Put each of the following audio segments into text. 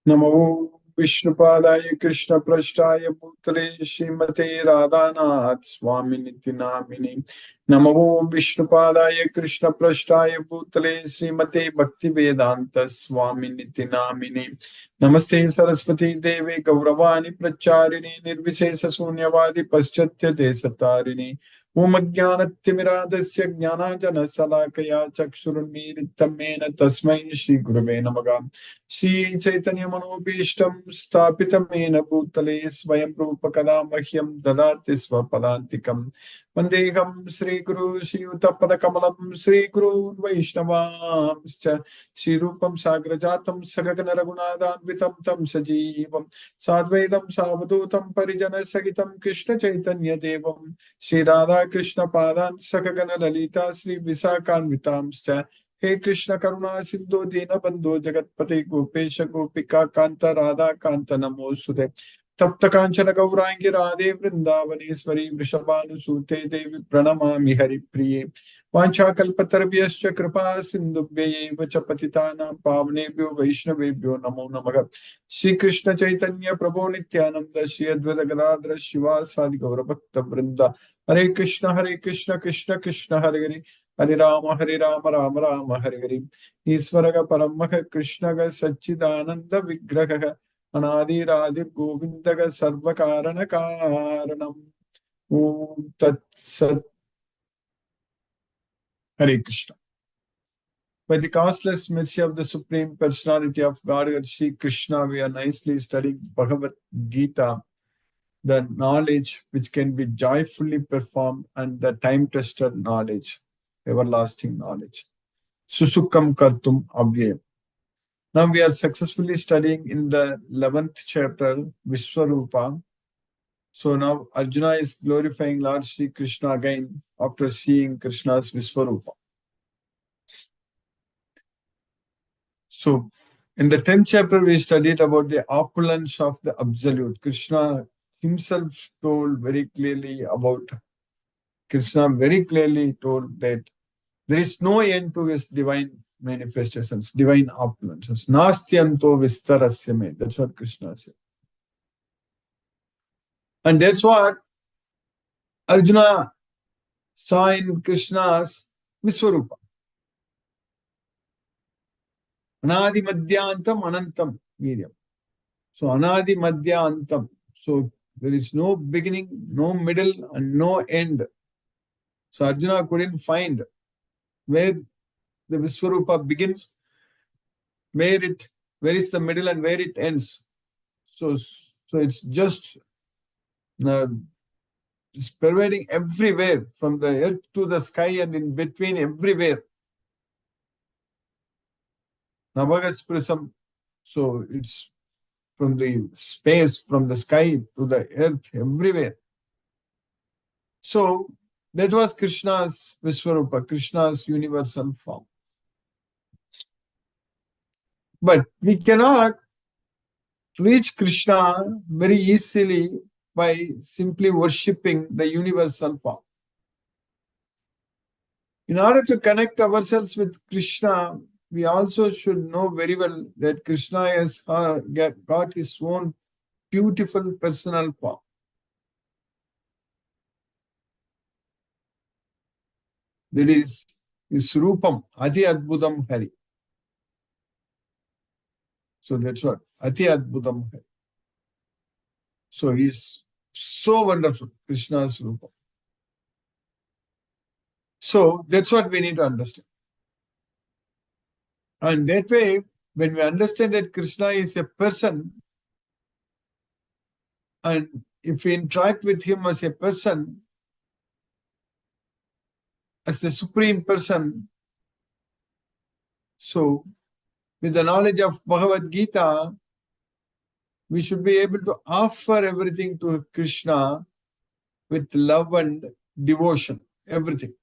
नमो विष्णुपादाय कृष्णप्रेष्ठाय भूतले श्रीमते राधानाथ स्वामिनिति नामिने। नमो विष्णुपादाय कृष्णप्रेष्ठाय भूतले श्रीमते भक्तिवेदांत स्वामिनिति नामिने। नमस्ते सरस्वती देवे गौरवाणी प्रचारिणे निर्विशेष शून्यवादी पश्चात्य देशतारिणे। ओम अज्ञानतिमिराधस्य ज्ञानांजनशलाकया चक्षुरुन्मीलितं येन तस्मै श्रीगुरवे नमः। श्री चैतन्य मनोभीष्टं स्थापितं येन भूतले स्वयं रूप कदा मह्यं ददाति स्वपदान्तिकं। वन्देऽहं श्रीगुरु श्रीयुतपदकमलं श्रीगुरुर्वैष्णवांश्च श्रीरूपं साग्रजातं सगगन रघुनाथान्वितं तं सजीवं साद्वैतं सावधूतं परिजनसहितं कृष्ण चैतन्य देवं श्रीराधा कृष्ण पादान् सगगन ललिता श्री विशाखान्वितांश्च। हे कृष्ण करुणा सिंधु दीन बंधु जगतपते गोपेश गोपिका कांत राधा कांत नमोस्तुते। तप्त कांचन गौरांगी राधे वृंदावनेश्वरी वृषभानुसूते देवी प्रणमामि हरिप्रिये। वाञ्छाकल्पतरुभ्यश्च कृपा सिन्धुभ्यैव च पतितानां पावनेभ्यो वैष्णवेभ्यो नमो नमः। श्री कृष्ण चैतन्य प्रभो नित्यानंद श्री अद्वैत गदाधर शिवासादि गौरभक्त वृंद। हरे कृष्ण कृष्ण कृष्ण हरे हरे हरे राम राम राम हरे हरे। ईश्वर परम कृष्ण सच्चिदानंद विग्रह अनादिरादिर गोविंद सर्व कारण कारणम। ओम तत्सत। हरे Krishna. By the causeless mercy of the Supreme Personality of Godhead, Sri Krishna, we are nicely studying Bhagavad Gita, the knowledge which can be joyfully performed and the time-tested knowledge, everlasting knowledge. Susukam Kartum Avyayam. Now we are successfully studying in the 11th chapter, Vishwarupa. So now Arjuna is glorifying Lord Sri Krishna again after seeing Krishna's Vishwarupa. So in the 10th chapter, we studied about the opulence of the Absolute. Krishna himself told very clearly about, Krishna very clearly told that there is no end to his divine manifestations, divine opulences. Nastyanto vistarasya me. That's what Krishna said. And that's what Arjuna saw in Krishna's Vishwarupa. Anadi madhyantam anantam medium. So anadi madhyantam. So there is no beginning, no middle, and no end. So Arjuna couldn't find where the Vishwarupa begins, where is the middle and where it ends. So it's just it's pervading everywhere, from the earth to the sky and in between everywhere. Navagasprasam. So it's from the space, from the sky to the earth, everywhere. So that was Krishna's Vishwarupa, Krishna's universal form. But we cannot reach Krishna very easily by simply worshipping the universal form. In order to connect ourselves with Krishna, we also should know very well that Krishna has got his own beautiful personal form. That is his Rupam, Ati Adbudam Hari. So that's what, Ati Adbudam Hari. So he's so wonderful, Krishna's Rupam. So that's what we need to understand. And that way, when we understand that Krishna is a person, and if we interact with him as a person, as the supreme person, so with the knowledge of Bhagavad Gita, we should be able to offer everything to Krishna with love and devotion, everything.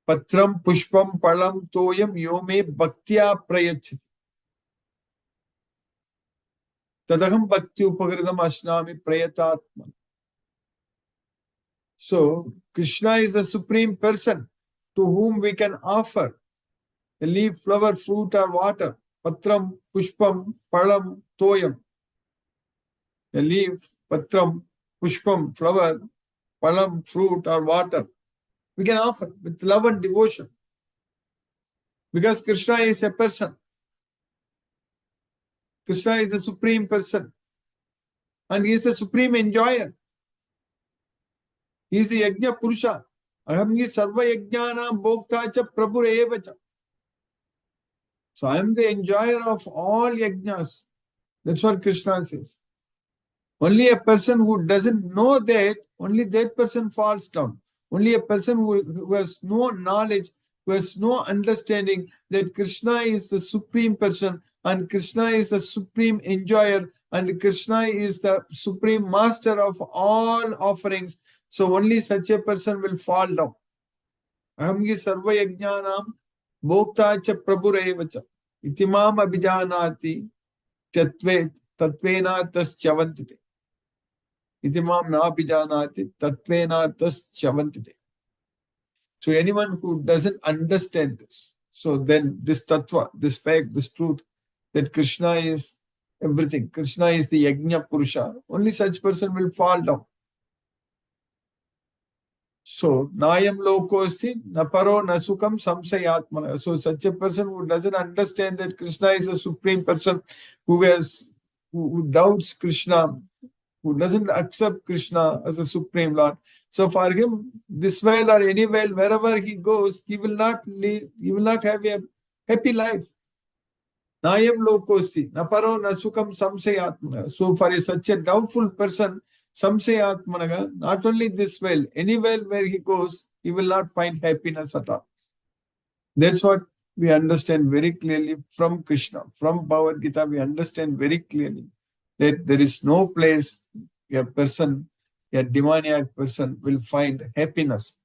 Patram pushpam palam toyam yome bhaktya prayachati. Tadaham bhakti upagridam asnami prayatatman. So Krishna is the supreme person to whom we can offer a leaf, flower, fruit, or water. patram, pushpam, palam, toyam. A leaf, patram, pushpam, flower, palam, fruit or water. We can offer with love and devotion. Because Krishna is a person. Krishna is the supreme person. And he is a supreme enjoyer. He is the Yajna Purusha. Aham hi sarva yajnanam bhokta cha prabhu eva cha. So I am the enjoyer of all yajnas. That's what Krishna says. Only a person who doesn't know that, only that person falls down. Only a person who has no knowledge, who has no understanding that Krishna is the supreme person and Krishna is the supreme enjoyer and Krishna is the supreme master of all offerings. So only such a person will fall down. Aham hi sarva yajnanam bhokta cha prabhureva cha itimam abhijanati tatvena tas chavantite. Itimam na abhijanati tatvena tas chavantite. So anyone who doesn't understand this, so then this tattva, this fact, this truth, that Krishna is everything, Krishna is the Yajna Purusha, only such person will fall down. So, Nayam Lokosti, Naparo Nasukam Samsayatmana. So, such a person who doesn't understand that Krishna is a supreme person, who doubts Krishna, who doesn't accept Krishna as a supreme Lord. So, for him, this well or any well, wherever he goes, he will not have a happy life. Nayam Lokosti, Naparo Nasukam Samsayatmana. So, for such a doubtful person, Samsayatmanaga, not only this well, any well where he goes, he will not find happiness at all. That's what we understand very clearly from Krishna. From Bhagavad Gita, we understand very clearly that there is no place a person, a demoniac person, will find happiness.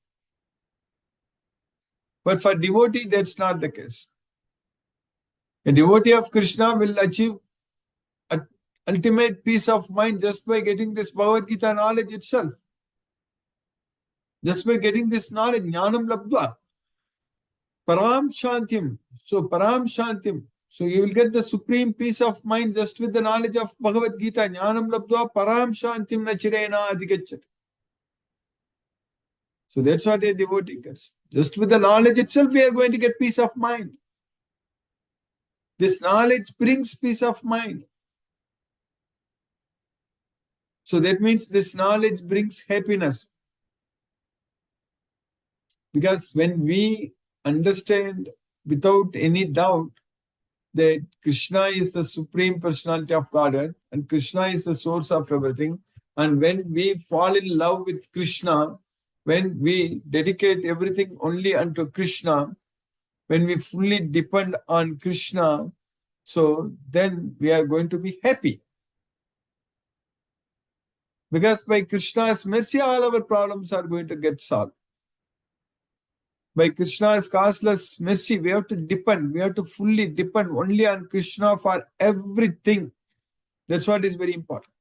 But for devotee, that's not the case. A devotee of Krishna will achieve ultimate peace of mind just by getting this Bhagavad Gita knowledge itself. Just by getting this knowledge, jnanam labdva, param shantim. So param shantim. So you will get the supreme peace of mind just with the knowledge of Bhagavad Gita. Jnanam labdva param shantim na chirena adhigachyati. So that's what a devotee gets. Just with the knowledge itself, we are going to get peace of mind. This knowledge brings peace of mind. So that means this knowledge brings happiness. Because when we understand without any doubt that Krishna is the supreme personality of Godhead and Krishna is the source of everything, and when we fall in love with Krishna, when we dedicate everything only unto Krishna, when we fully depend on Krishna, so then we are going to be happy. Because by Krishna's mercy, all our problems are going to get solved. By Krishna's causeless mercy, we have to fully depend only on Krishna for everything. That's what is very important.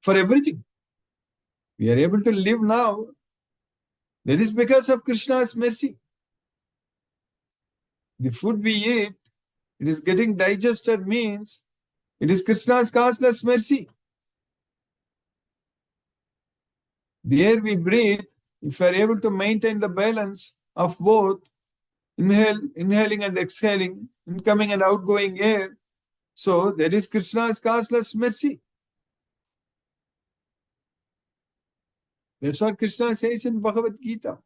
For everything. We are able to live now. That is because of Krishna's mercy. The food we eat, it is getting digested means it is Krishna's causeless mercy. The air we breathe, if we are able to maintain the balance of both inhaling and exhaling, incoming and outgoing air, so that is Krishna's causeless mercy. That's what Krishna says in Bhagavad Gita.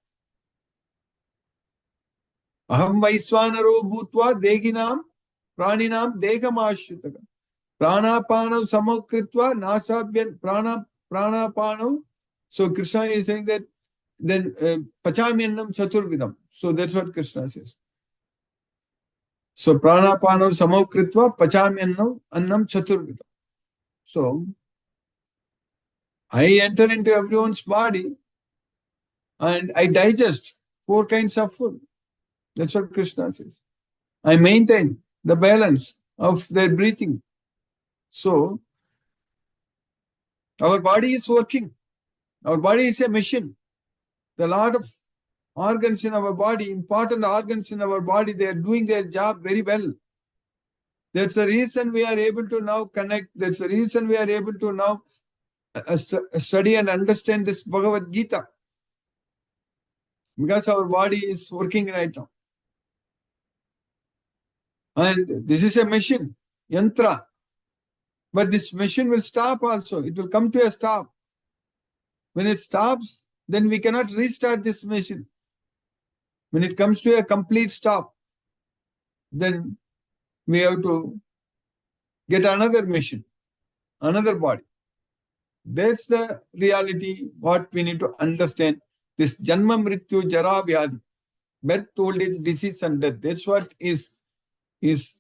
Aham Vaiswanaro Bhutva Deginam Praninam Degamashritaka. Pranapanav Samakritva Nasabhyan Pranapanav. So Krishna is saying that then Pachamyannam Chaturvidam. So that's what Krishna says. So Pranapanav Samakritva Pachamyannam Annam Chaturvidam. So I enter into everyone's body and I digest 4 kinds of food. That's what Krishna says. I maintain the balance of their breathing. So, our body is working. Our body is a machine. The Lord of organs in our body, important organs in our body, they are doing their job very well. That's the reason we are able to now connect. That's the reason we are able to now study and understand this Bhagavad Gita. Because our body is working right now. And this is a machine, yantra. But this machine will stop also. It will come to a stop. When it stops, then we cannot restart this machine. When it comes to a complete stop, then we have to get another machine, another body. That's the reality, what we need to understand. This Janma Mrityu Jara Vyadhi, birth, old age, disease and death. That's what is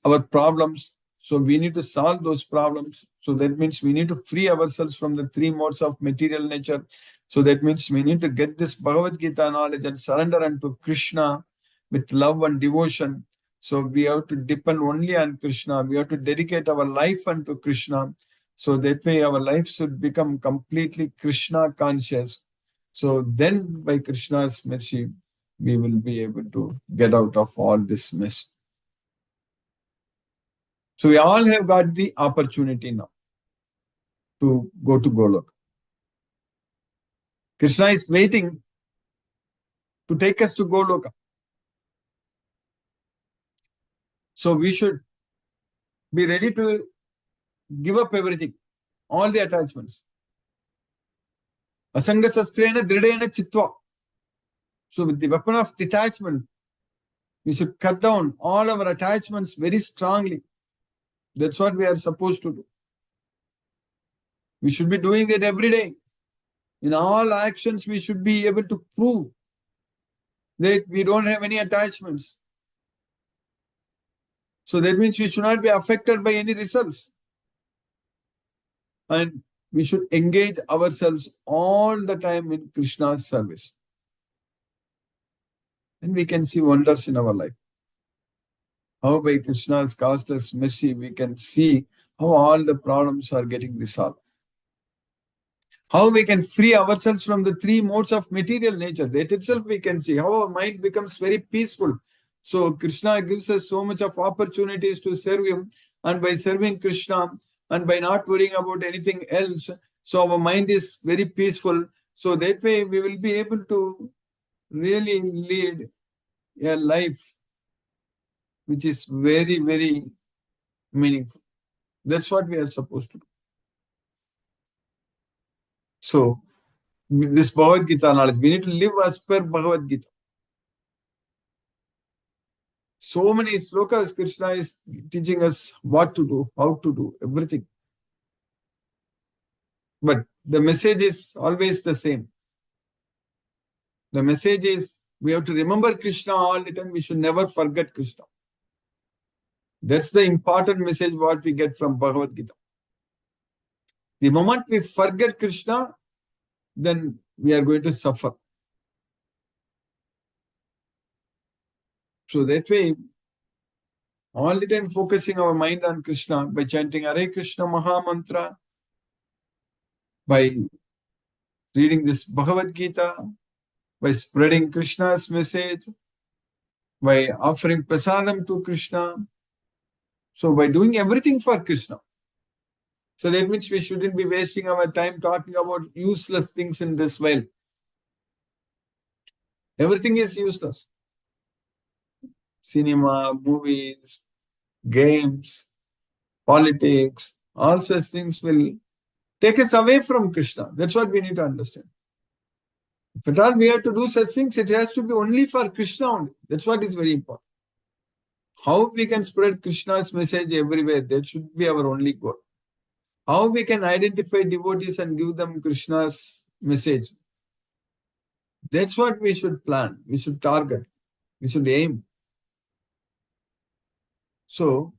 our problems. So we need to solve those problems. So that means we need to free ourselves from the three modes of material nature. So that means we need to get this Bhagavad Gita knowledge and surrender unto Krishna with love and devotion. So we have to depend only on Krishna. We have to dedicate our life unto Krishna. So that way our life should become completely Krishna conscious. So then by Krishna's mercy, we will be able to get out of all this mess. So we all have got the opportunity now to go to Golok. Krishna is waiting to take us to Goloka. So we should be ready to give up everything, all the attachments. Asanga sastrena dridena chitva. So with the weapon of detachment, we should cut down all our attachments very strongly. That's what we are supposed to do. We should be doing it every day. In all actions, we should be able to prove that we don't have any attachments. So that means we should not be affected by any results. And we should engage ourselves all the time in Krishna's service. And we can see wonders in our life. How by Krishna's causeless mercy, we can see how all the problems are getting resolved. How we can free ourselves from the three modes of material nature. That itself we can see. How our mind becomes very peaceful. So Krishna gives us so much of opportunities to serve Him. And by serving Krishna and by not worrying about anything else, so our mind is very peaceful. So that way we will be able to really lead a life which is very, very meaningful. That's what we are supposed to do. So, this Bhagavad Gita knowledge, we need to live as per Bhagavad Gita. So many slokas, Krishna is teaching us what to do, how to do, everything. But the message is always the same. The message is we have to remember Krishna all the time. We should never forget Krishna. That's the important message what we get from Bhagavad Gita. The moment we forget Krishna, then we are going to suffer. So that way, all the time focusing our mind on Krishna by chanting Hare Krishna Maha Mantra, by reading this Bhagavad Gita, by spreading Krishna's message, by offering prasadam to Krishna. So by doing everything for Krishna. So that means we shouldn't be wasting our time talking about useless things in this world. Everything is useless. Cinema, movies, games, politics, all such things will take us away from Krishna. That's what we need to understand. If at all we have to do such things, it has to be only for Krishna only. That's what is very important. How we can spread Krishna's message everywhere, that should be our only goal. How we can identify devotees and give them Krishna's message. That's what we should plan. We should target. We should aim. So,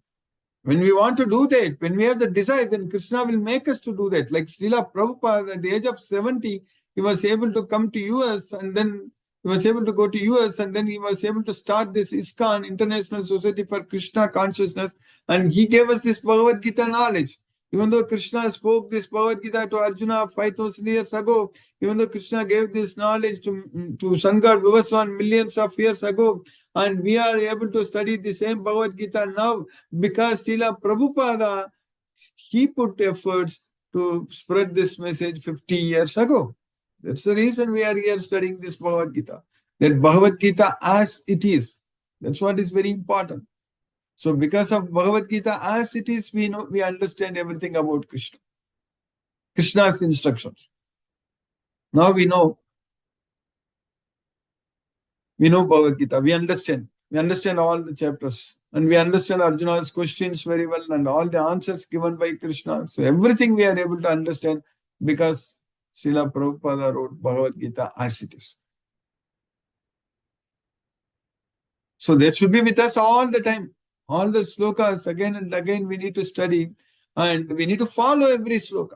when we want to do that, when we have the desire, then Krishna will make us to do that. Like Srila Prabhupada, at the age of 70, he was able to come to US and then he was able to go to US and then he was able to start this ISKCON, International Society for Krishna Consciousness, and he gave us this Bhagavad Gita knowledge. Even though Krishna spoke this Bhagavad Gita to Arjuna 5,000 years ago, even though Krishna gave this knowledge to Shankar Vivaswan millions of years ago, and we are able to study the same Bhagavad Gita now because Srila Prabhupada, he put efforts to spread this message 50 years ago. That's the reason we are here studying this Bhagavad Gita. That Bhagavad Gita as it is. That's what is very important. So because of Bhagavad Gita as it is, we understand everything about Krishna. Krishna's instructions. Now we know Bhagavad Gita. We understand. We understand all the chapters. And we understand Arjuna's questions very well and all the answers given by Krishna. So everything we are able to understand because Srila Prabhupada wrote Bhagavad Gita as it is. So that should be with us all the time. All the slokas again and again we need to study and we need to follow every sloka.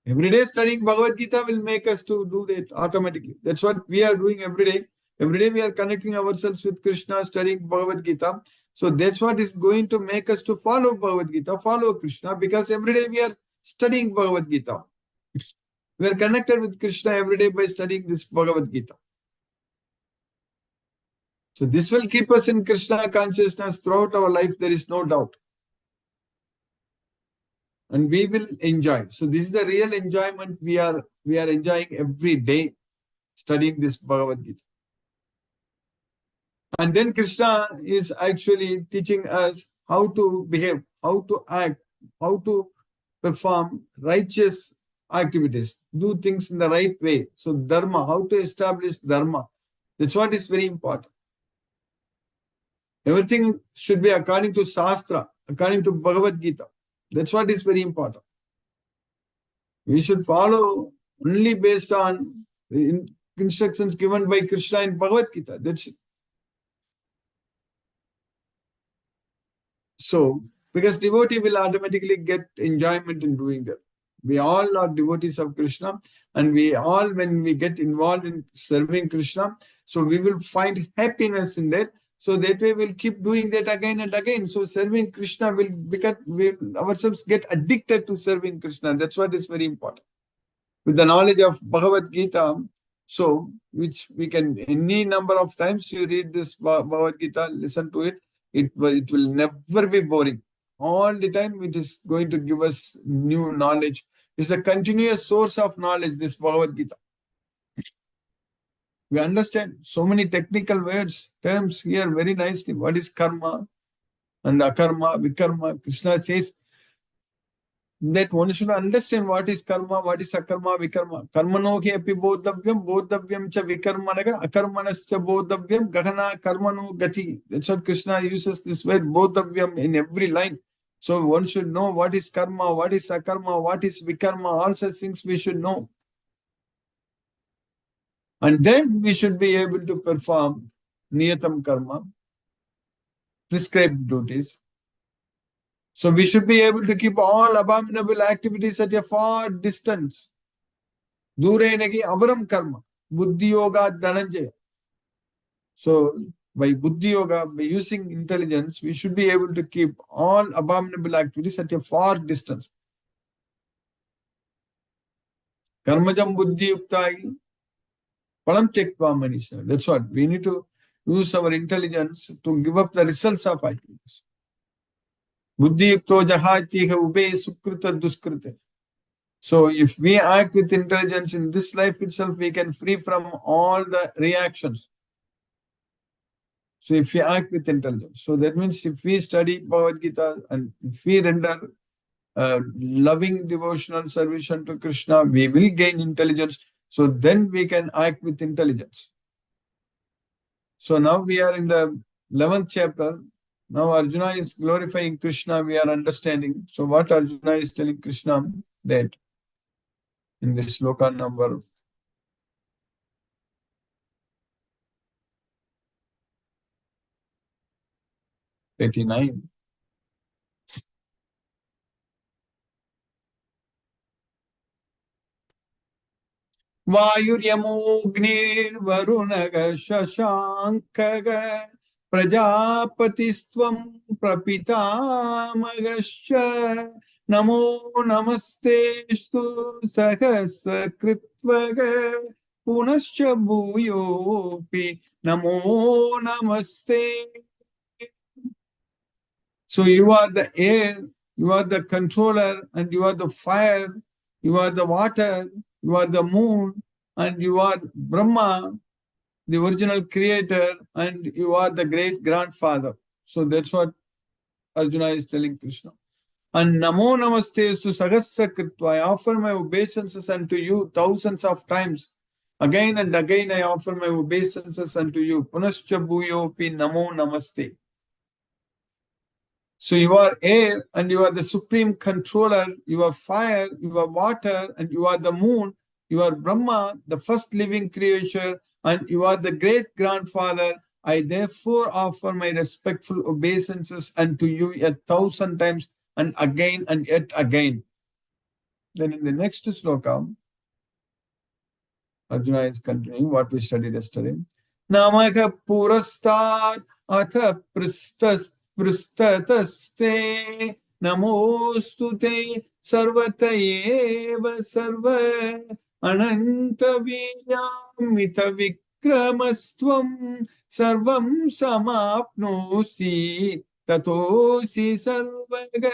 Every day studying Bhagavad Gita will make us to do that automatically. That's what we are doing every day. Every day we are connecting ourselves with Krishna, studying Bhagavad Gita. So that's what is going to make us to follow Bhagavad Gita, follow Krishna, because every day we are studying Bhagavad Gita. We are connected with Krishna every day by studying this Bhagavad Gita. So this will keep us in Krishna consciousness throughout our life, there is no doubt. And we will enjoy. So this is the real enjoyment we are enjoying every day, studying this Bhagavad Gita. And then Krishna is actually teaching us how to behave, how to act, how to perform righteous activities, do things in the right way. So dharma, how to establish dharma. That's what is very important. Everything should be according to Shastra, according to Bhagavad Gita. That's what is very important. We should follow only based on the instructions given by Krishna in Bhagavad Gita. That's it. So, because devotee will automatically get enjoyment in doing that. We all are devotees of Krishna, and we all, when we get involved in serving Krishna, so we will find happiness in that. So that way we'll keep doing that again and again. So serving Krishna will ourselves get addicted to serving Krishna. That's what is very important. With the knowledge of Bhagavad Gita, so which we can any number of times you read this Bhagavad Gita, listen to it, it will never be boring. All the time it is going to give us new knowledge. It's a continuous source of knowledge, this Bhagavad Gita. We understand so many technical words, terms here very nicely. What is karma and akarma, vikarma? Krishna says that one should understand what is karma, what is akarma, vikarma. Karmano hi api bodhavyam cha vikarmanaga, akarmanascha bodhavyam gahana karmano gati. That's what Krishna uses this word bodhavyam in every line. So one should know what is karma, what is akarma, what is vikarma, all such things we should know. And then we should be able to perform niyatam karma, prescribed duties. So we should be able to keep all abominable activities at a far distance. Durenagi avaram karma, buddhi yoga dhananjaya. So by buddhi yoga, by using intelligence, we should be able to keep all abominable activities at a far distance. Karmajam buddhi yuktai. That's what we need to use our intelligence to give up the results of activities. Buddhi yukto jahatiha ube sukrita duskrita. So if we act with intelligence in this life itself, we can free from all the reactions. So if we act with intelligence, so that means if we study Bhagavad Gita and if we render loving devotional service to Krishna, we will gain intelligence. So then we can act with intelligence. So now we are in the 11th chapter. Now Arjuna is glorifying Krishna, we are understanding. So what Arjuna is telling Krishna, that in this sloka number 89. Vayuryamognivarunag shashankag Prajapatisthvam Prapitamagashya Namo Namastestu Sahasrakritvaga Punascha Bhuyopi Namo Namaste. So you are the air, you are the controller, and you are the fire, you are the water, you are the moon, and you are Brahma, the original creator, and you are the great grandfather. So that's what Arjuna is telling Krishna. And Namo Namaste to Sahasra Kritva. I offer my obeisances unto you thousands of times. Again and again I offer my obeisances unto you. Punascha Bhuyopi Namo Namaste. So you are air and you are the supreme controller, you are fire, you are water, and you are the moon, you are Brahma, the first living creature, and you are the great grandfather. I therefore offer my respectful obeisances unto you 1,000 times and yet again. Then in the next sloka, Arjuna is continuing what we studied yesterday. Namaka purastat atha pristas pristataste namostute sarvata eva sarva ananta vijamita vikramastvam sarvam samapnosi tatosi sarvaga.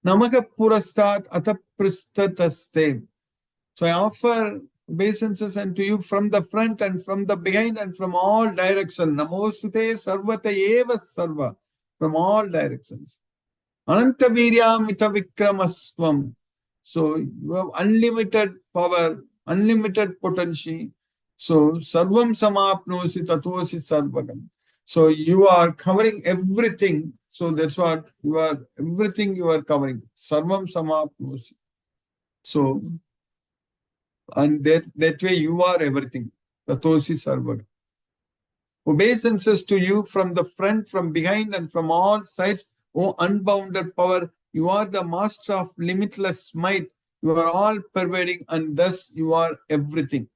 Namaka purastat atha pristataste. So I offer obeisances unto you from the front and from the behind and from all directions. Namostute sarvata eva sarva. From all directions. Ananta viryamita vikramasvam. So you have unlimited power, unlimited potency. So sarvam samapnosi tatosi sarvagam. So you are covering everything. So that's what you are, everything you are covering. Sarvam samapnosi. So and that way you are everything. Tatosi Sarvaga. Obeisances to you from the front, from behind, and from all sides, O unbounded power. You are the master of limitless might. You are all pervading, and thus you are everything.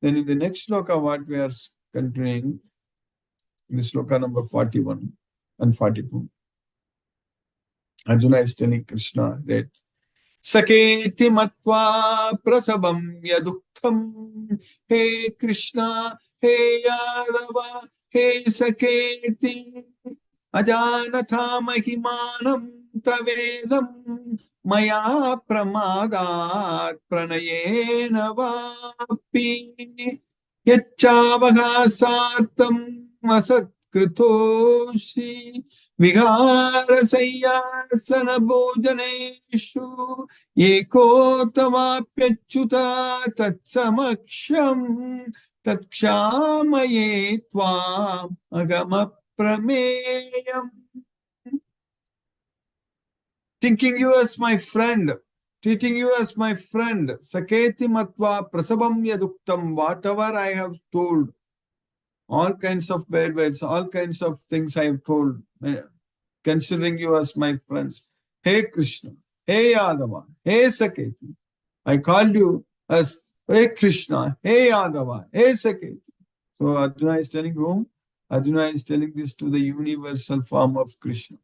Then in the next sloka, what we are continuing, in the sloka number 41 and 42, Arjuna is telling Krishna that Saketi matva prasabam yaduktam. Hey Krishna, hey Yadava, hey Saketi. Ajanatha mahimanam tavedam maya pramadat pranayena vapi. Yacchavaha sartam asat kritoshi. Viharasayasana bhojaneshu eko tavapyachuta tatsamaksham tatksamaye tvam agama prameyam. Thinking you as my friend, treating you as my friend, saketi matva prasabam yaduktam, whatever I have told, all kinds of bad words, all kinds of things I have told, considering you as my friends. Hey Krishna, hey Yadava, hey Saketi. I called you as Hey Krishna, hey Yadava, hey Saketi. So Arjuna is telling whom? Arjuna is telling this to the universal form of Krishna.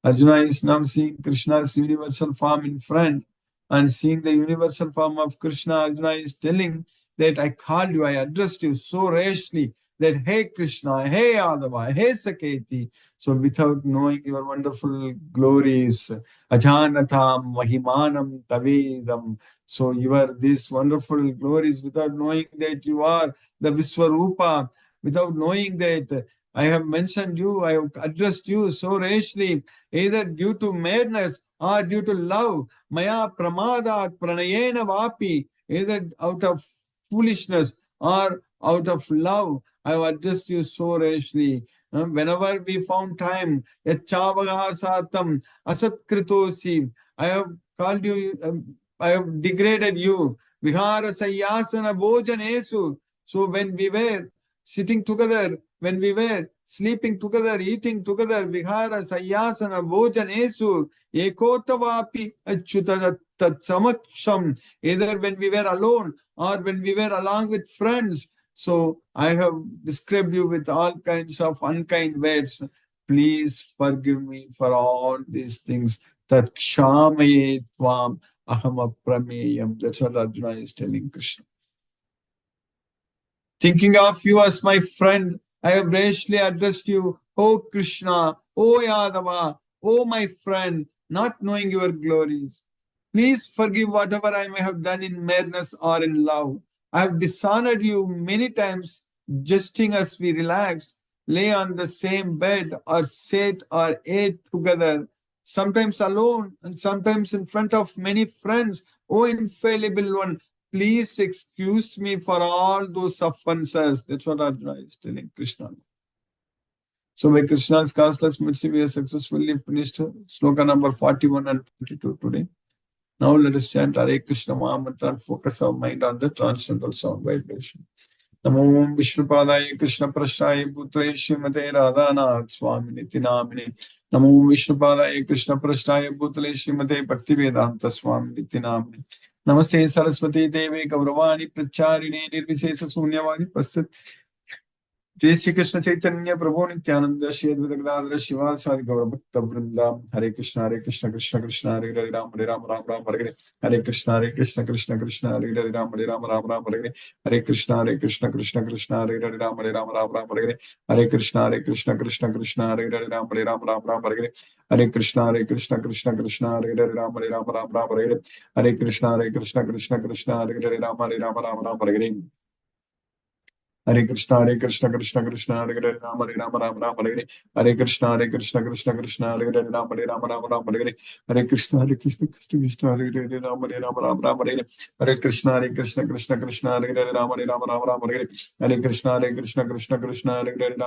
Arjuna is now seeing Krishna's universal form in front and seeing the universal form of Krishna. Arjuna is telling that I called you, I addressed you so rashly that hey Krishna, hey Yadava, hey Saketi. So without knowing your wonderful glories, Ajanatam, Mahimanam, Tavedam. So you are these wonderful glories without knowing that you are the Viswarupa, without knowing that I have mentioned you, I have addressed you so rashly, either due to madness or due to love. Maya pramadat pranayena vapi, either out of foolishness or out of love, I have addressed you so rashly. Whenever we found time, yachavaga sartam asatkritosi, I have called you, I have degraded you. Vihara sayasana bhojanesu. So when we were sitting together, when we were sleeping together, eating together, vihara sayasana bhojanesu ekotavapi achyuta tat samaksham, either when we were alone or when we were along with friends. So I have described you with all kinds of unkind words. Please forgive me for all these things. Tat kshamaye tvam aham aprameyam. That's what Arjuna is telling Krishna. Thinking of you as my friend, I have rashly addressed you, O Krishna, O Yadava, O my friend, not knowing your glories. Please forgive whatever I may have done in madness or in love. I have dishonored you many times, jesting as we relaxed, lay on the same bed, or sat or ate together, sometimes alone and sometimes in front of many friends. O infallible one, please excuse me for all those offenses. That's what Arjuna is telling Krishna. So by Krishna's causeless mercy, we have successfully finished sloka number 41 and 22 today. Now let us chant Hare Krishna Mahamantra and focus our mind on the transcendental sound vibration. Namo Vishnupadaya Krishna Prasthaya Putre Srimate Radhanath Swaminiti Namini. Namo Vishnupadaya Krishna Prasthaya Putre Srimate Bhaktivedanta Swaminiti Namini. Namaste Saraswati Devi Gauravani Pracharini Nirvishesha Sunyavani Pastat. जय श्री कृष्ण चैतन्य प्रभु नित्यानंद श्री अद्वैत गदाधर शिवासादि गौर भक्त वृंदा हरे कृष्ण कृष्ण कृष्ण हरे हरे राम राम राम हरे हरे कृष्ण कृष्ण कृष्ण हरे हरे राम राम हरे हरे कृष्ण कृष्ण हरे हरे राम राम हरे कृष्ण कृष्ण हरे हरे राम राम हरे हरे कृष्ण कृष्ण हरे हरे राम राम हरे कृष्ण कृष्ण हरे हरे राम हरे Hare Krishna Krishna Krishna Hare Hare Rama Hare Hare Krishna Krishna Hare Hare Rama Hare Hare Krishna Krishna Hare Hare Rama Hare Hare Krishna Krishna Hare Hare Rama Hare Hare Krishna Krishna Hare Hare Rama Hare Hare Krishna Krishna Hare Hare Rama Hare Hare Krishna Krishna Hare Hare Rama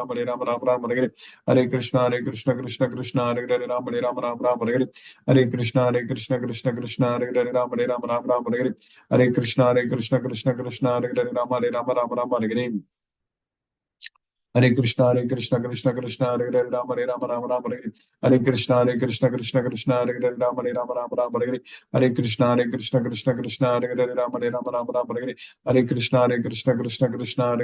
Hare Hare Krishna Krishna Hare Hare Rama Hare Hare Krishna Krishna Hare Hare Rama Hare Hare Krishna Krishna Hare Hare Rama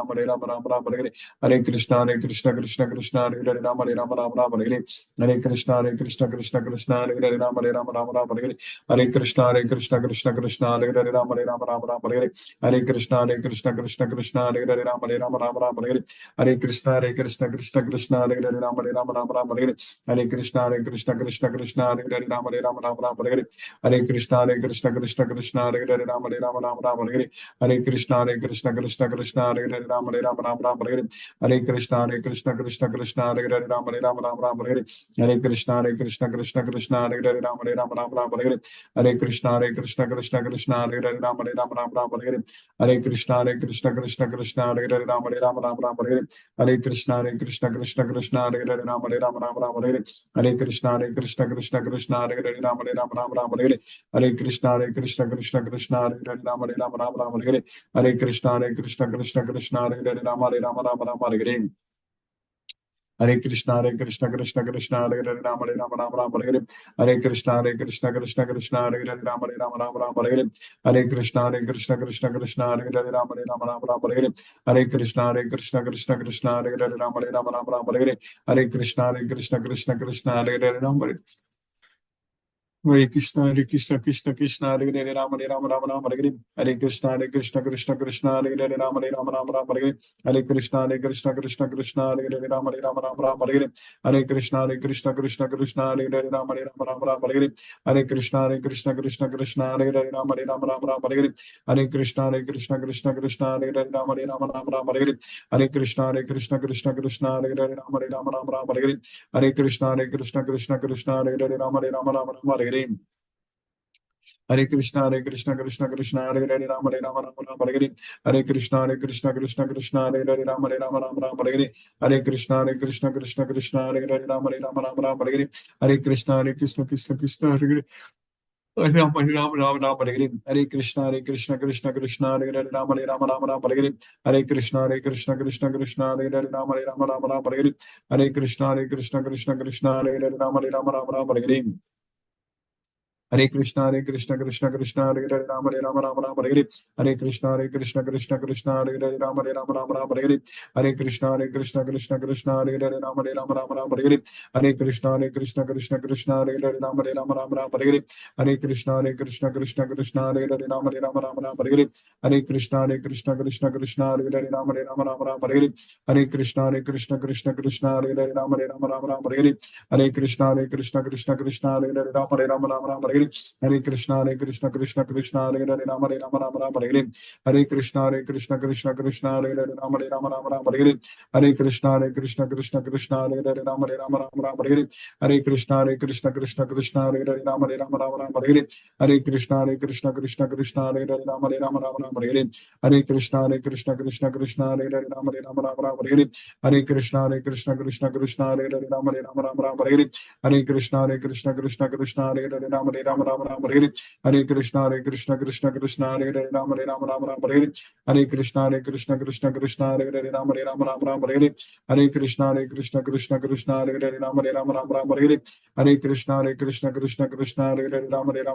Hare Hare Krishna Krishna Hare Hare Rama Hare Hare Krishna Krishna Hare Hare Rama Hare Hare Krishna Krishna Hare Hare Rama Hare Hare Krishna Krishna Hare Hare Rama Hare Hare Krishna Krishna Hare Hare Rama Hare Hare Krishna Krishna Hare Hare Rama Hare Hare Krishna Hare Hare Rama Hare Hare Krishna Krishna Hare Hare Rama Hare Hare Krishna Krishna Hare Hare Rama Hare Hare Krishna Krishna Hare Hare Rama Hare Hare Krishna Krishna Hare Hare Rama Hare Hare Krishna Krishna Hare Hare Rama Hare Hare Krishna Krishna Hare Hare Rama Hare Hare Krishna Krishna Hare Hare Rama Hare Hare Krishna Krishna Hare Hare Rama Hare Hare Krishna Krishna Hare Hare Rama Hare Hare Krishna Krishna Hare Hare Rama Hare Hare Krishna Krishna Hare Hare Rama Hare Hare Krishna Krishna Hare Hare Rama Hare Hare Krishna Krishna Hare Hare Rama Hare Hare Krishna Krishna Hare Hare Rama Hare Hare Krishna Krishna Hare Hare Rama Hare Hare Krishna Krishna Hare Hare Rama Hare Krishna Krishna Hare Hare Rama Hare Hare Krishna Krishna Hare Hare Rama Hare Hare Krishna Krishna Hare Hare Rama Hare Hare Krishna Krishna Hare Hare Rama Hare Hare Krishna Krishna Hare Hare Rama Hare Hare Krishna Krishna Hare Hare Rama Hare Hare Krishna Krishna Hare Hare Rama Hare Hare Krishna Krishna Hare Hare Rama Hare Hare Krishna Krishna Hare Hare Rama Hare Hare Krishna Krishna Hare Hare Rama Hare Hare Krishna Krishna Hare Hare Rama Hare Hare Krishna Krishna Hare Hare Ram Hare Hare Krishna Krishna Hare Hare Rama Hare Hare Krishna Krishna Hare Hare Rama Hare Hare Krishna Krishna Hare Hare Rama Hare Hare Krishna Krishna Krishna Hare Hare Hare Rama Rama Hare Hare Hare Krishna Krishna Krishna Hare Hare Rama Hare Hare Hare Krishna Krishna Krishna Hare Hare Rama Hare Hare Hare Krishna Krishna Krishna Hare Hare Rama Hare Hare Hare Krishna Krishna Krishna Hare Hare Rama Hare Hare Hare Krishna Krishna Krishna Hare Hare Rama Hare Hare Hare Krishna Krishna Krishna Hare Hare Rama Hare Hare Hare Krishna Krishna Krishna Hare Hare Rama Hare Hare Hare Krishna Krishna Krishna Hare Hare Rama Hare Hare Hare Krishna Krishna Krishna Hare Hare Rama Hare Hare Hare Krishna Krishna Krishna Hare Hare Rama Hare Hare Hare Krishna Krishna Krishna Hare Hare Rama Hare Hare Hare Krishna Krishna Krishna Hare Hare Rama Hare Hare Hare Krishna Krishna Krishna Hare Hare Rama Hare Hare Hare Krishna Krishna Krishna Hare Hare Rama Hare Hare Hare Krishna Krishna Krishna Hare Hare Rama Hare Hare Hare Krishna Krishna Krishna Hare Hare Rama Hare Hare Hare Krishna Krishna Krishna Hare Hare Rama Hare Hare Hare Krishna Krishna Krishna Hare Hare Rama Hare Hare Hare Krishna Krishna Krishna Hare Hare Rama Hare Hare Hare Krishna Krishna Krishna Hare Hare Rama Hare Hare Hare Krishna Krishna Krishna Hare Hare Rama Hare Hare Hare Krishna Krishna Hare Hare Rama Hare Hare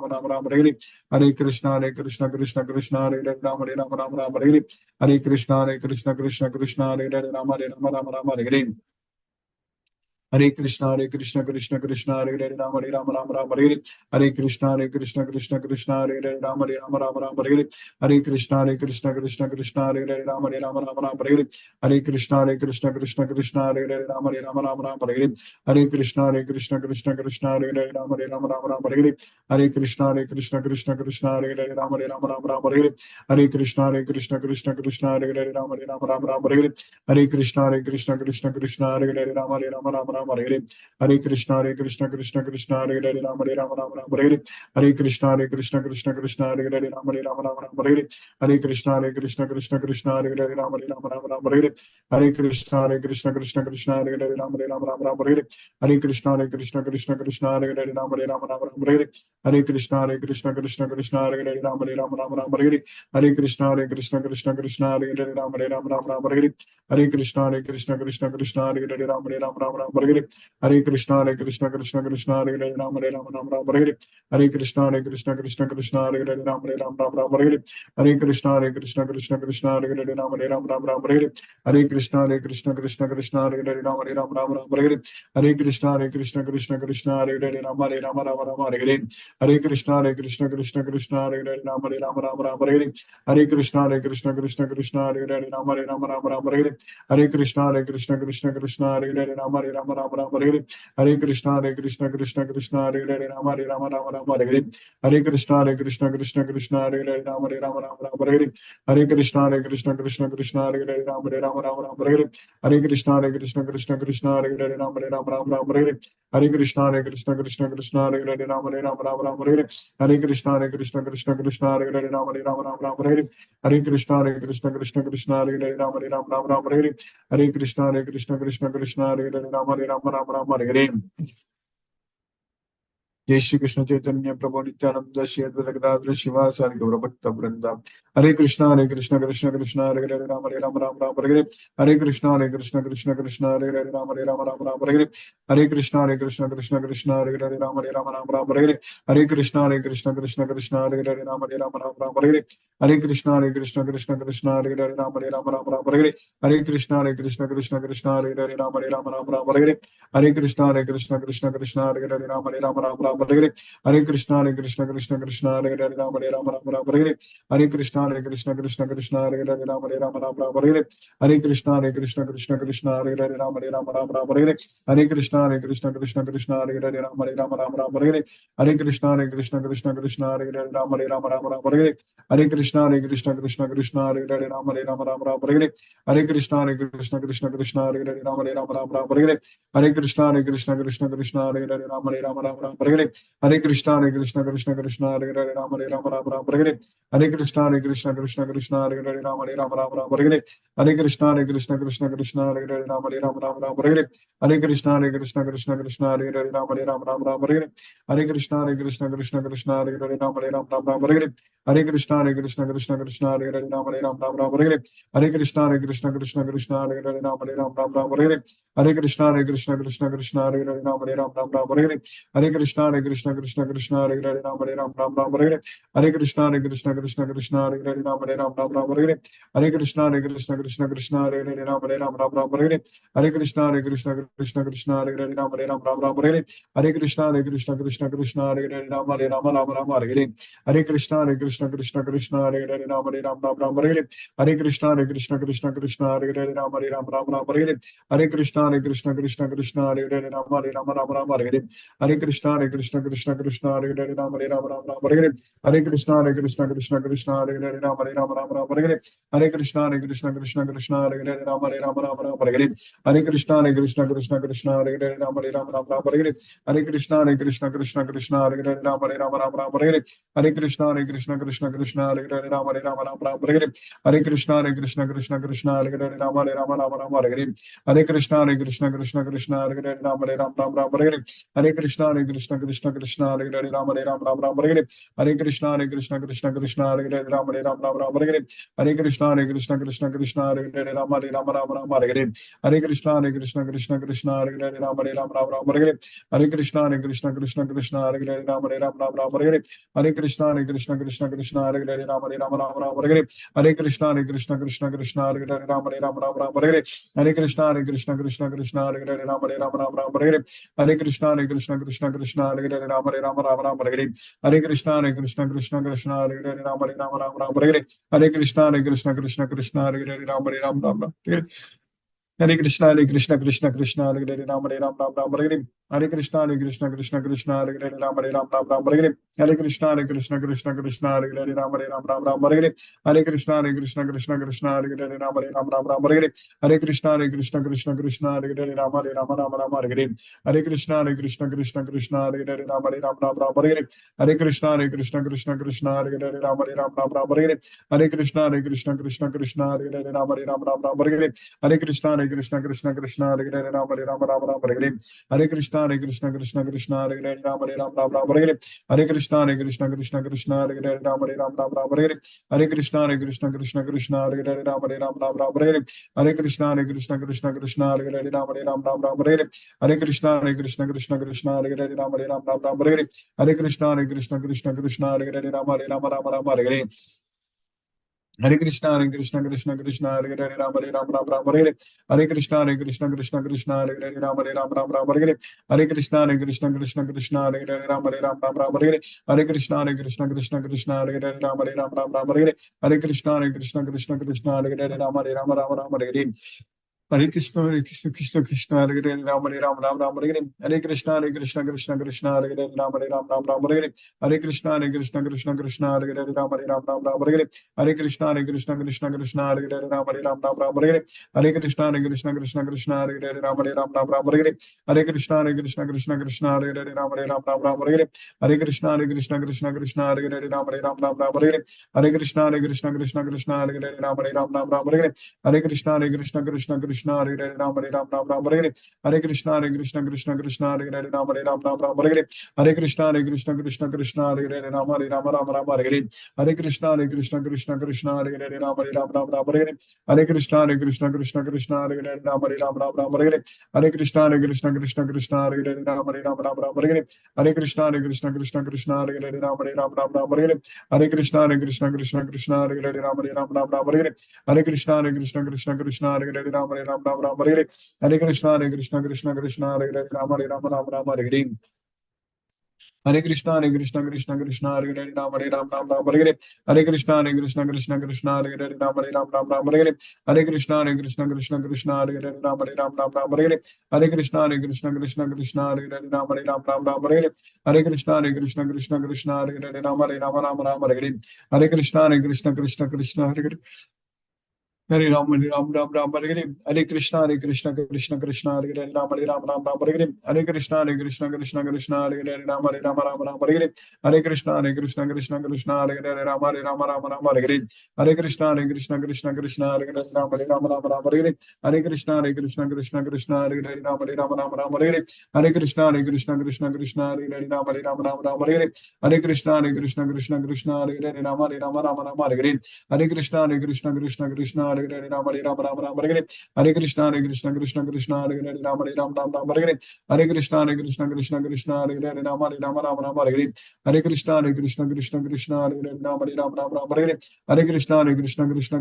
Hare Krishna Krishna Krishna Hare Hare Rama Hare Hare Hare Krishna Krishna Krishna Hare Hare Rama Hare Hare Hare Krishna Krishna Krishna Hare Hare Rama Hare Hare Hare Krishna Krishna Krishna Hare Hare Rama Hare Hare Hare Krishna Krishna Krishna Hare Hare Rama Hare Hare Hare Krishna Krishna Krishna Hare Hare Rama Hare Hare Hare Krishna Krishna Krishna Hare Hare Rama Hare Hare Hare Krishna Krishna Krishna Hare Hare Rama Hare Hare Hare Krishna Krishna Krishna Hare Hare Rama Hare Hare Hare Krishna Krishna Krishna Hare Hare Rama Hare Hare Hare Krishna Krishna Krishna Hare Hare Rama Hare Hare Hare Krishna Krishna Krishna Hare Hare Rama Hare Hare Hare Krishna Krishna Krishna Hare Hare Rama Hare Hare Hare Krishna Krishna Krishna Hare Hare Rama Hare Hare Hare Krishna Krishna Krishna Hare Hare Rama Hare Hare Hare Krishna Krishna Krishna Hare Hare Rama Hare Hare Hare Krishna Krishna Krishna Hare Hare Rama Hare Hare Hare Krishna Krishna Krishna Hare Hare Rama Hare Hare Hare Krishna Krishna Krishna Hare Hare Rama Hare Hare Hare Krishna Krishna Krishna Hare Hare Rama Hare Hare Hare Krishna Krishna Krishna Hare Hare Rama Hare Hare Hare Krishna Krishna Krishna Hare Hare Rama Hare Hare Hare Krishna Krishna Krishna Hare Hare Rama Hare Hare Hare Krishna Krishna Krishna Hare Hare Rama Hare Hare Hare Krishna Krishna Krishna Hare Hare Rama Hare Hare Hare Krishna Krishna Krishna Hare Hare Rama Hare Hare Hare Krishna Krishna Krishna Hare Hare Rama Hare Hare Hare Krishna Krishna Krishna Hare Hare Rama Hare Hare Hare Krishna Krishna Krishna Hare Hare Rama Hare Hare Hare Krishna Krishna Krishna Hare Hare Rama Hare Hare Hare Krishna Krishna Krishna Hare Hare Rama Hare Hare जय श्री कृष्ण चैतन्य प्रभु नित्यानंद श्री अद्वैत गदाधर शिवासादि गौर भक्त वृंदा हरे Krishna Krishna Krishna Hare Hare Ram Hare Hare Krishna Krishna Hare Hare Ram Hare Hare Krishna Krishna Hare Hare Ram Hare Hare Krishna Krishna Hare Hare Ram Hare Hare Krishna Krishna Hare Hare Ram Hare Hare Krishna Krishna Hare Hare Ram Hare Hare Krishna Krishna Hare Hare Ram Hare Hare Hare Krishna Krishna Hare Hare Rama Hare Hare Hare Krishna Krishna Hare Hare Rama Hare Hare Hare Krishna Krishna Hare Hare Rama Hare Hare Hare Krishna Krishna Hare Hare Rama Hare Hare Hare Krishna Krishna Hare Hare Rama Hare Hare Hare Krishna Krishna Hare Hare Rama Hare Hare Hare Krishna Krishna Hare Hare Rama Hare Hare Hare Krishna Krishna Hare Hare Rama Hare Hare Hare Krishna Krishna Hare Hare Rama Hare Hare Hare Krishna Krishna Hare Hare Rama Hare Hare Hare Krishna Krishna Hare Hare Rama Hare Hare Hare Krishna Krishna Hare Hare Rama Hare Hare Hare Krishna Krishna Hare Hare Rama Hare Hare Hare Krishna Krishna Hare Hare Rama Hare Hare Hare Krishna Krishna Krishna Krishna Hare Hare Ram Hare Ram Ram Ram Hare Hare Hare Krishna Krishna Krishna Krishna Hare Hare Ram Hare Ram Ram Ram Hare Hare Hare Krishna Krishna Krishna Krishna Hare Hare Ram Hare Ram Ram Ram Hare Hare Hare Krishna Krishna Krishna Krishna Hare Hare Ram Hare Ram Ram Ram Hare Hare Hare Krishna Krishna Krishna Krishna Hare Hare Ram Hare Ram Ram Ram Hare Hare Hare Krishna Krishna Krishna Krishna Hare Hare Ram Hare Ram Ram Ram Hare Hare Hare Krishna Krishna Krishna Krishna Hare Hare Ram Hare Ram Ram Ram Hare Hare Hare Krishna Krishna Krishna Krishna Hare Hare Ram Hare Ram Ram Ram Hare Hare Hare Krishna Krishna Krishna Krishna Hare Hare Ram Hare Ram Ram Ram Hare Hare Hare Krishna Krishna Krishna Krishna Hare Hare Ram Hare Ram Ram Ram Hare Hare Hare Krishna Krishna Krishna Krishna Hare Hare Ram Hare Ram Ram Ram Hare Hare Hare Krishna Krishna Krishna Krishna Hare Hare Ram Hare Ram Ram Ram Hare Hare Hare Krishna Krishna Krishna Krishna Hare Hare Ram Hare Ram Ram Ram Hare Hare Hare Krishna Krishna Krishna Krishna Hare Hare Ram Hare Ram Ram Ram Hare Hare Hare Krishna Krishna Krishna Krishna Hare Hare Ram Hare Ram Ram Ram Hare Hare Hare Krishna Krishna Krishna Krishna Hare Hare Ram Hare Ram Ram Ram Hare Hare Hare Krishna Krishna Krishna Krishna Hare Hare Ram Hare Ram Ram Ram Hare Hare Hare Krishna Krishna Krishna Krishna Hare Hare Ram Hare Ram Ram Ram Hare Hare Hare Krishna Krishna Krishna Krishna Hare Hare Ram Hare Ram Ram Ram Hare Hare Hare Krishna Krishna Krishna Krishna Hare Hare Ram Hare Ram Ram Ram Hare Hare Hare Krishna Krishna Krishna Krishna Hare Hare Ram Hare Ram Ram Ram Hare Hare Hare Krishna Krishna Krishna Krishna Hare Hare Ram Hare Ram Ram Ram Hare Hare Hare Krishna Krishna Krishna Krishna Hare Hare Ram Hare Ram Ram Ram Hare Hare Hare Krishna Krishna Krishna Krishna Hare Hare Ram Hare Ram Ram Ram Hare Hare Hare Krishna Krishna Krishna Krishna Hare Hare Ram Hare Ram Ram Ram Hare Hare Hare Krishna Krishna Krishna Krishna Hare Hare Ram Hare Ram Ram Ram Hare Hare Hare Krishna Krishna Krishna Krishna Hare Hare Ram Hare Ram Ram Ram Hare Hare Hare Krishna Krishna Krishna Krishna Hare Hare Ram Hare Ram Ram Ram Hare Hare Hare Krishna Krishna Krishna Krishna Hare Hare Ram Hare Ram Ram Ram Hare Hare Hare Krishna Krishna Krishna Krishna Hare Hare Ram Hare Ram Ram Ram Hare Hare Hare Krishna Krishna Krishna Hare Hare Ram Hare Ram Ram Ram Hare Hare Hare Krishna Krishna Krishna Krishna Hare Hare Ram Hare Ram Ram Ram Hare Hare Hare Krishna Krishna Krishna Krishna Hare Hare Ram Hare Ram Ram Ram Hare Hare Hare Krishna Krishna Krishna Krishna Hare Hare Ram Hare Ram Ram Ram Hare Hare Hare Krishna Krishna Krishna Krishna Hare Hare Ram Hare Ram Ram Ram Hare Hare Hare Krishna Krishna Krishna Krishna Hare Hare Ram Hare Ram Ram Ram Hare Hare Hare Krishna Krishna Krishna Krishna Hare Hare Ram Hare Ram Ram Ram Hare Hare Hare Krishna Krishna Krishna Krishna Hare Hare Ram Hare Ram Ram Ram Hare Hare Hare Krishna Krishna Krishna Krishna Hare Hare Ram Hare Ram Ram Ram Hare Hare Hare Krishna Krishna Krishna Krishna Hare Hare Ram Hare Ram Ram Ram Hare Hare Hare Krishna Krishna Krishna Krishna Hare Hare Ram Hare Ram Ram Ram Hare Hare Hare Krishna Krishna Krishna Krishna Hare Hare Ram Hare Ram Ram Ram Hare Hare Hare Krishna Krishna Krishna Krishna Hare Hare Ram Hare Ram Ram Ram Hare Hare Hare Krishna Krishna Krishna Krishna Hare Hare Ram Hare Ram Ram Ram Hare Hare Hare Krishna Krishna Krishna Krishna Hare Hare Ram Hare Ram Ram Ram Hare Hare Hare Krishna Krishna Krishna Hare Hare Ram Hare Ram Ram Ram Hare Hare Hare Krishna Krishna Krishna Hare Hare Ram Hare Ram Ram Ram Hare Hare Hare Krishna Krishna Krishna Hare Hare Ram Hare Ram Ram Ram Hare Hare Hare Krishna Krishna Krishna Hare Hare Ram Hare Ram Ram Ram Hare Hare Hare Krishna Krishna Krishna Hare Hare Ram Hare Ram Ram Hare Hare Hare Krishna Krishna Hare Hare Ram Hare Ram Ram Ram Hare Hare Hare Krishna Krishna Krishna Hare Hare Ram Hare Ram Ram Ram Hare Hare Hare Krishna Krishna Krishna Hare Hare Ram Hare Ram Ram Ram Hare Hare Hare Krishna Krishna Krishna Hare Hare Ram Hare Ram Ram Ram Hare Hare Hare Krishna Krishna Krishna Hare Hare Ram Hare Ram Ram Ram Hare Hare Hare Krishna Krishna Krishna Hare Hare Ram Hare Ram Ram Ram Hare Hare Hare Krishna Krishna Krishna Hare Hare Ram Hare Ram Ram Ram Hare Hare Hare Krishna Krishna Krishna Hare Hare Ram Hare Ram Ram Ram Hare Hare Hare Krishna Krishna Krishna Hare Hare Ram Hare Ram Ram Ram Hare Hare Hare Krishna Krishna Krishna Hare Hare Ram Hare Ram Ram Ram Hare Hare Hare Krishna Krishna Krishna Hare Hare Ram Hare Ram Ram Ram Hare Hare Hare Krishna Krishna Krishna Hare Hare Ram Hare Ram Ram Ram Hare Hare Hare Krishna Krishna Krishna Hare Hare Ram Hare Ram Ram Ram Hare Hare Hare Krishna Krishna Krishna Hare Hare Ram Hare Ram Ram Ram Hare Hare Hare Krishna Krishna Krishna Hare Hare Ram Hare Ram Ram Ram Hare Hare Hare Krishna Krishna Krishna Hare Hare Ram Hare Ram Ram Ram Hare Hare Hare Krishna Krishna Krishna Hare Hare Ram Hare Ram Ram Ram Hare Hare Hare Krishna Krishna Hare Hare Ram Hare Ram Ram Hare Hare Hare Krishna Krishna Hare Hare Ram Hare Ram Ram Ram Hare Hare Hare Krishna Krishna Hare Hare Ram Hare Ram Ram Ram Hare Hare Hare Krishna Krishna Hare Hare Ram Hare Ram Ram Ram Hare Hare Hare Krishna Krishna Hare Hare Ram Hare Ram Ram Ram Hare Hare Hare Krishna Krishna Hare Hare Ram Hare Ram Ram Ram Hare Hare Hare Krishna Krishna Hare Hare Hare Ram, Ram Ram, Hare Hare. Hare Krishna, Krishna Krishna, Hare Hare. Hare Ram, Ram, Hare Hare. Hare Krishna, Krishna Krishna, Hare Hare. Ram, Hare Hare. Hare Krishna, Krishna Krishna, Hare Hare. Ram, Hare Hare. Hare Krishna, Krishna Krishna, Hare Hare. Ram, Hare Hare. Hare Krishna, Krishna Krishna, Hare Hare. Ram, Hare Hare. Hare Krishna, Krishna Krishna, Hare Hare. Ram, Hare Hare. Hare Krishna, Krishna Hare Hare. Hare Hare. Hare Krishna, Krishna, Hare Hare Ram, Hare Hare. Hare Krishna, Krishna, Hare Hare Ram, Hare Hare. Hare Krishna, Krishna, Hare Hare Ram, Hare Hare. Hare Krishna, Krishna, Hare Hare Ram, Hare Hare. Hare Krishna, Krishna, Hare Hare Ram, Hare Hare. Hare Krishna,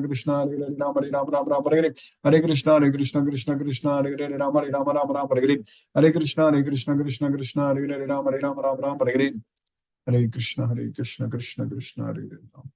Krishna, Hare Hare Ram, Hare Hare. Hare Krishna, Krishna, Hare Hare Ram, Hare Hare. Hare Krishna, Krishna, Hare Hare Ram.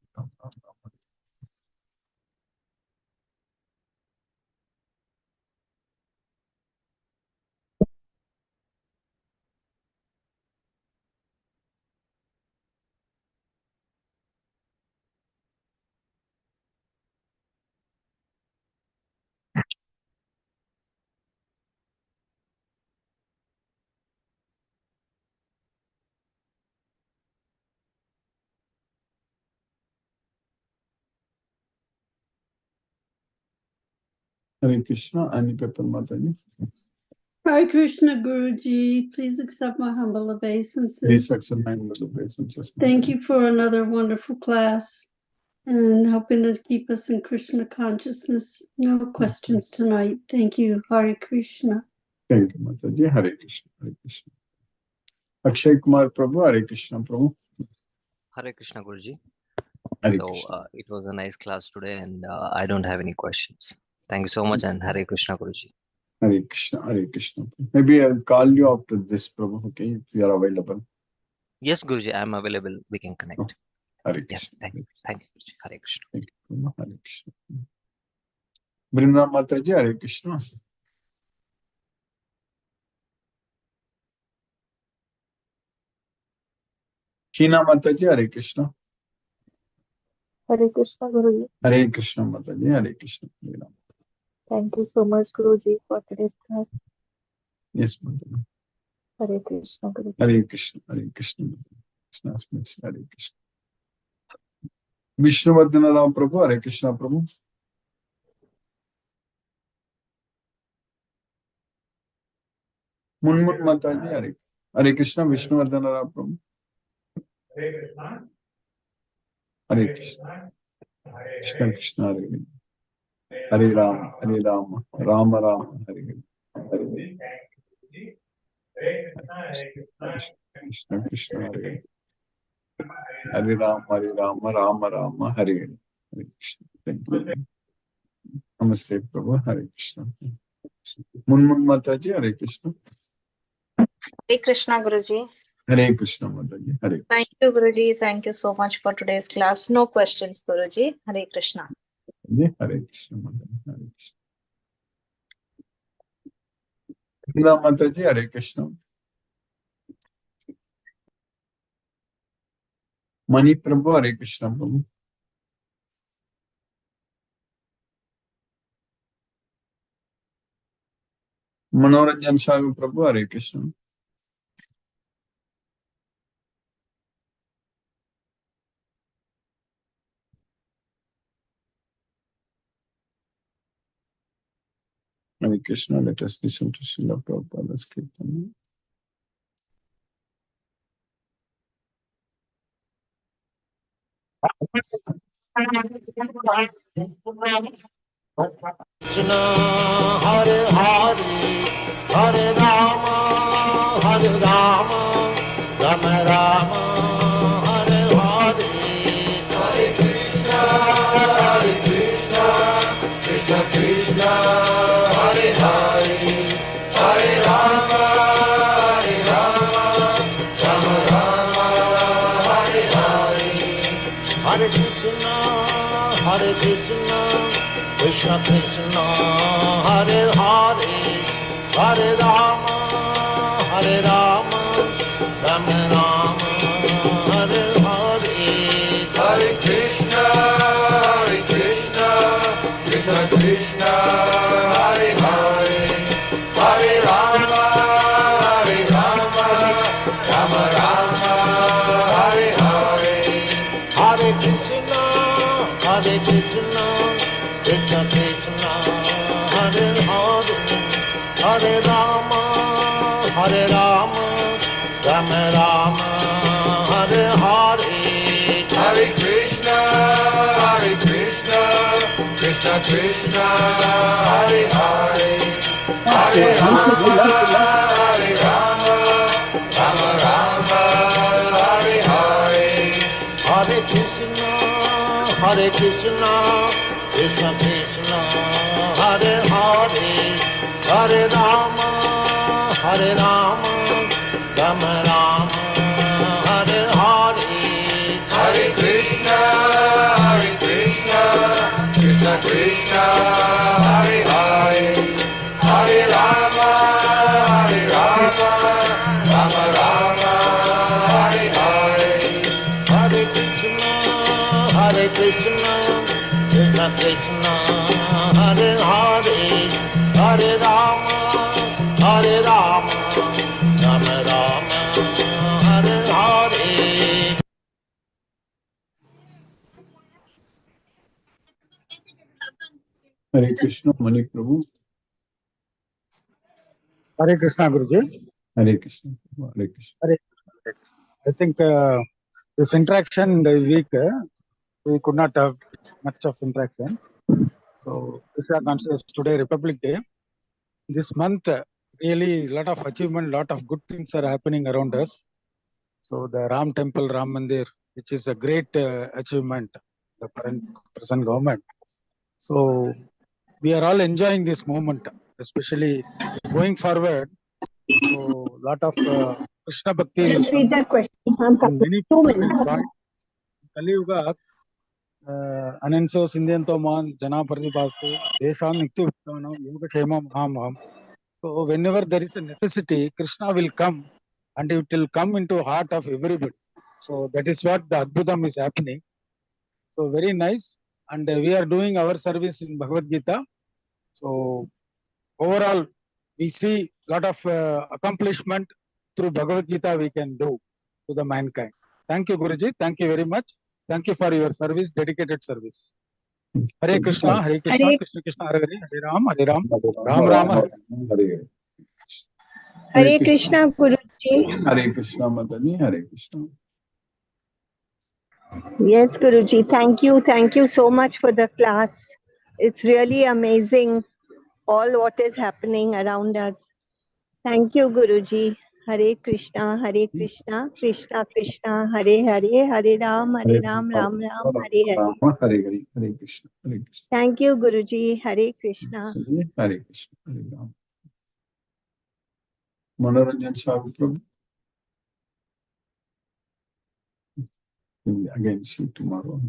Hare Krishna, Annie Pepper Mataji. Hare Krishna, Guruji. Please accept my humble obeisances. Please accept my humble obeisances. Thank you for another wonderful class and helping to keep us in Krishna consciousness. No questions tonight. Thank you. Hare Krishna. Thank you, Mataji. Hare Krishna, Hare Krishna. Akshay Kumar Prabhu, Hare Krishna Prabhu. Hare Krishna, Guruji. Hare So Krishna. it was a nice class today, and I don't have any questions. Thank you so much, and Hare Krishna, Guruji. Hare Krishna, Hare Krishna. Maybe I'll call you after this, Prabhu, okay, if you are available. Yes, Guruji, I am available. We can connect. Oh, Hare Yes, Krishna. thank you, Guruji. Hare Krishna. Thank you, Prabhu. Hare Krishna. Brinda Mataji, Hare Krishna. Hina Mataji, Hare Krishna. Hare Krishna, Guruji. Hare Krishna Mataji, Hare Krishna. Thank you so much, Guruji, for today's class. Yes, Mataji. Hare Krishna, Guruji. Hare Krishna, Hare Krishna. Krishna Smith, Hare Krishna. Vishnuvardhana Ram Prabhu, Hare Krishna Prabhu. Munmun Mataji, Hare Krishna, Vishnuvardhana Ram Prabhu. Hare Krishna. Hare Krishna. Krishna Krishna, Hare Hare. Hare Ram, Hare Rama, Rama Rama, Hare Hare. Hare Krishna, Krishna, Hare Hare. Hare Ram, Hare Rama, Rama Rama, Hare Hare. Hare Krishna. Thank you. Namaste, Prabhu. Hare Krishna. Munmun Mataji, Hare Krishna. Hare Krishna, Guruji. Hare Krishna, Mataji. Hare Krishna. Thank you, Guruji. Thank you so much for today's class. No questions, Guruji. Hare Krishna. Hare Krishna, Mataji. Hare Krishna. Brinda Mataji, Hare Krishna. Mani Prabhu, Hare Krishna Prabhu. Manoranjan Sagu Prabhu, Hare Krishna. Hare Krishna, let us listen to Srila Prabhupada's Kirtan. Krishna Hare Hare Hare Rama Rama Rama Hare Hare Hare Krishna Krishna Krishna Hare Hare Hare Rama Rama Rama Hare Hare Hare Krishna Krishna Krishna Hare Hare Hare Rama Rama Rama Hare Hare Hare Krishna Krishna Krishna, Hare Hare, Hare Rama, Hare Rama, Rama Rama, Hare Hare, Hare Krishna, Krishna Krishna, Hare Hare, Hare Rama, Rama Rama, Hare Hare, Hare Krishna, Krishna Krishna, Hare Hare, Hare Rama, Rama Rama, Hare Hare, Hare Krishna, Krishna Krishna, Hare Hare, Hare Rama, Rama Rama, Hare Hare, Hare Krishna, Krishna Krishna, Hare Hare, Hare Rama, Rama Rama, Hare Hare, Hare Krishna, Krishna Krishna, Hare Hare, Hare Rama, Rama Rama, Hare Hare. Hare Krishna, Mani Prabhu. Hare Krishna, Guruji. Hare Krishna. Hare Krishna. Hare. I think this interaction in the week, we could not have much of interaction. So, Krishna consciousness today, Republic Day. This month, really a lot of achievement, lot of good things are happening around us. So, the Ram Temple, Ram Mandir, which is a great achievement, the present government. So, we are all enjoying this moment, especially going forward. So, lot of Krishna Bhakti. Just read that question. I'm coming. Many 2 people minutes. will join. Kaliyuga Ananso Sindhyanto Man Jana Pradipasti Desham Niktu Vittanam Yoga Kshemam Aham. So whenever there is a necessity, Krishna will come and it will come into heart of everybody. So that is what the Adbhutam is happening. So very nice. And we are doing our service in Bhagavad Gita. So overall, we see lot of accomplishment through Bhagavad Gita we can do to the mankind. Thank you, Guruji. Thank you very much. Thank you for your service, dedicated service. Hare Krishna, Krishna Krishna, Hare Ram, Ram Ram, Hare. Hare Krishna, Guruji. Hare Krishna, Madani. Hare Krishna. Yes, Guruji. Thank you. Thank you so much for the class. It's really amazing all what is happening around us. Thank you, Guruji. Hare Krishna, Krishna Krishna, Hare Hare, Hare Ram, Ram Ram, Hare Hare. Hare Krishna. Hare Krishna. Thank you, Guruji. Hare Krishna. Hare Krishna. Hare Ram. Manoranjan Sahu Prabhu. Again, see you tomorrow.